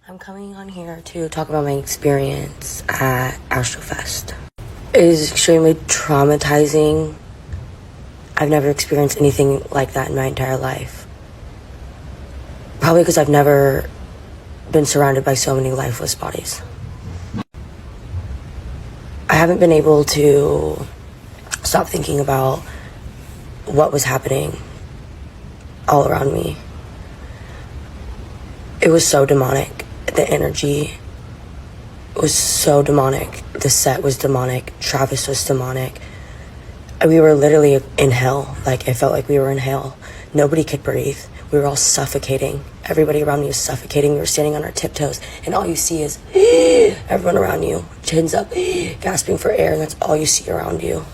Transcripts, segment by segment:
I'm coming on here to talk about my experience at Astrofest. It is extremely traumatizing. I've never experienced anything like that in my entire life. Probably because I've never been surrounded by so many lifeless bodies. I haven't been able to stop thinking about what was happening all around me. It was so demonic. The energy was so demonic. The set was demonic. Travis was demonic. We were literally in hell. Like, it felt like we were in hell. Nobody could breathe. We were all suffocating. Everybody around me was suffocating. We were standing on our tiptoes, and all you see is everyone around you, chins up, gasping for air, and that's all you see around you.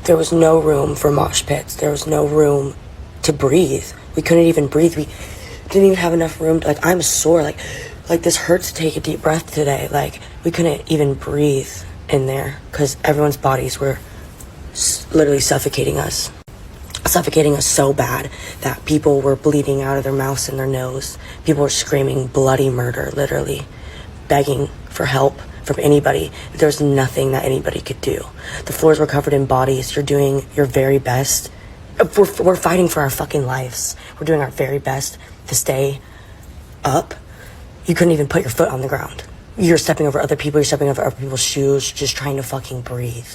There was no room for mosh pits. There was no room to breathe. We couldn't even breathe. We didn't even have enough room to, like, I'm sore. Like this hurts to take a deep breath today. Like, we couldn't even breathe in there because everyone's bodies were literally suffocating us so bad that people were bleeding out of their mouths and their nose. People were screaming bloody murder, literally begging for help from anybody. There was nothing that anybody could do. The floors were covered in bodies. You're doing your very best. We're fighting for our fucking lives. We're doing our very best to stay up. You couldn't even put your foot on the ground. You're stepping over other people. You're stepping over other people's shoes, just trying to fucking breathe.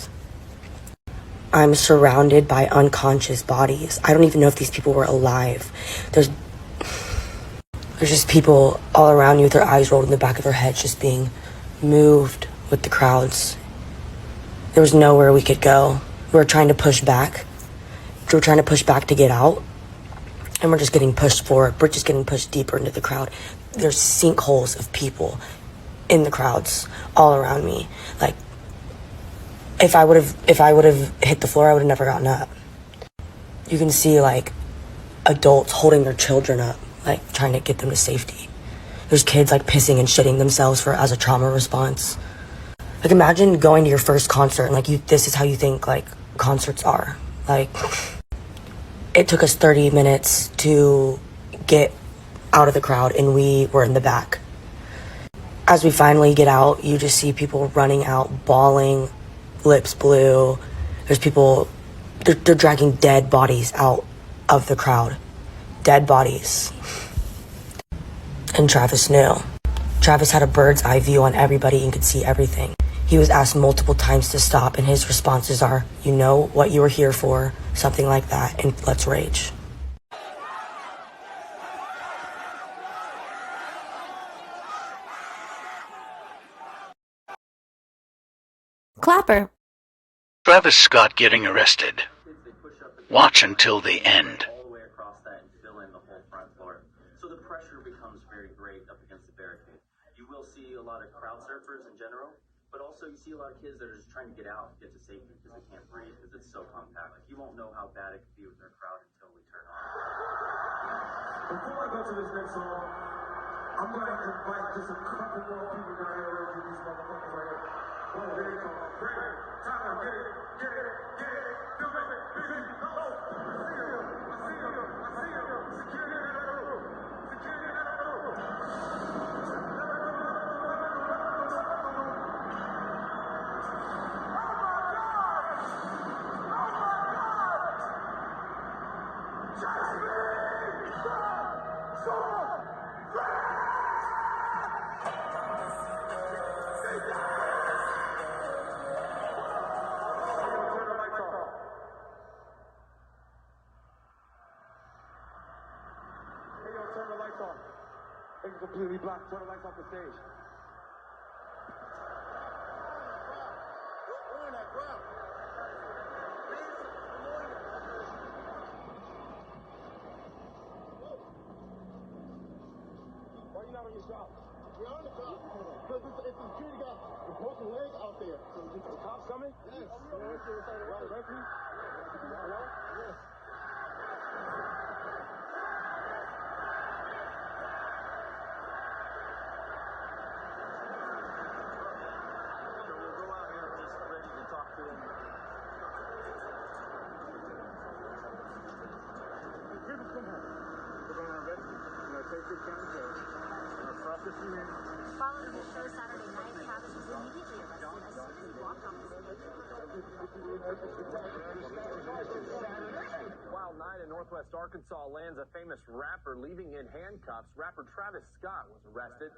I'm surrounded by unconscious bodies. I don't even know if these people were alive. There's just people all around you with their eyes rolled in the back of their heads, just being moved with the crowds. There was nowhere we could go. We were trying to push back. We were trying to push back to get out, and we're just getting pushed forward. We're just getting pushed deeper into the crowd. There's sinkholes of people in the crowds all around me. Like, if I would have hit the floor, I would have never gotten up. You can see, like, adults holding their children up, like, trying to get them to safety. There's kids, like, pissing and shitting themselves as a trauma response. Like, imagine going to your first concert and, like, this is how you think, like, concerts are. Like, it took us 30 minutes to get out of the crowd, and we were in the back. As we finally get out, you just see people running out, bawling, lips blue. There's people, they're dragging dead bodies out of the crowd. Dead bodies. And Travis knew. Travis had a bird's eye view on everybody and could see everything. He was asked multiple times to stop, and his responses are, you know what you were here for, something like that, and let's rage. Clapper. Travis Scott getting arrested. Watch until the end. All the way across that and fill in the whole front floor. So the pressure becomes very great up against the barricade. You will see a lot of crowd surfers in general, but also you see a lot of kids that are just trying to get out, get to safety because they can't breathe because it's so compact. Like, you won't know how bad it could be with their crowd until we turn on. Before I go to this next song, I'm going to invite just a couple more people down here to these motherfuckers right here. Oh, here they come. Great. Tyler, get it. Do it. Busy. Go. I see him. Security in that room. Turn the lights off. It's completely black. Turn the lights off the stage. Why are you not on your job? We're on the job. Because it's a security guy. We're posting legs out there. So the cops coming? Yes. Arrest me? Hello? Yes. Following the show Saturday night, Travis was immediately arrested as soon as he walked off the stage. Wild night in Northwest Arkansas lands a famous rapper leaving in handcuffs. Rapper Travis Scott was arrested.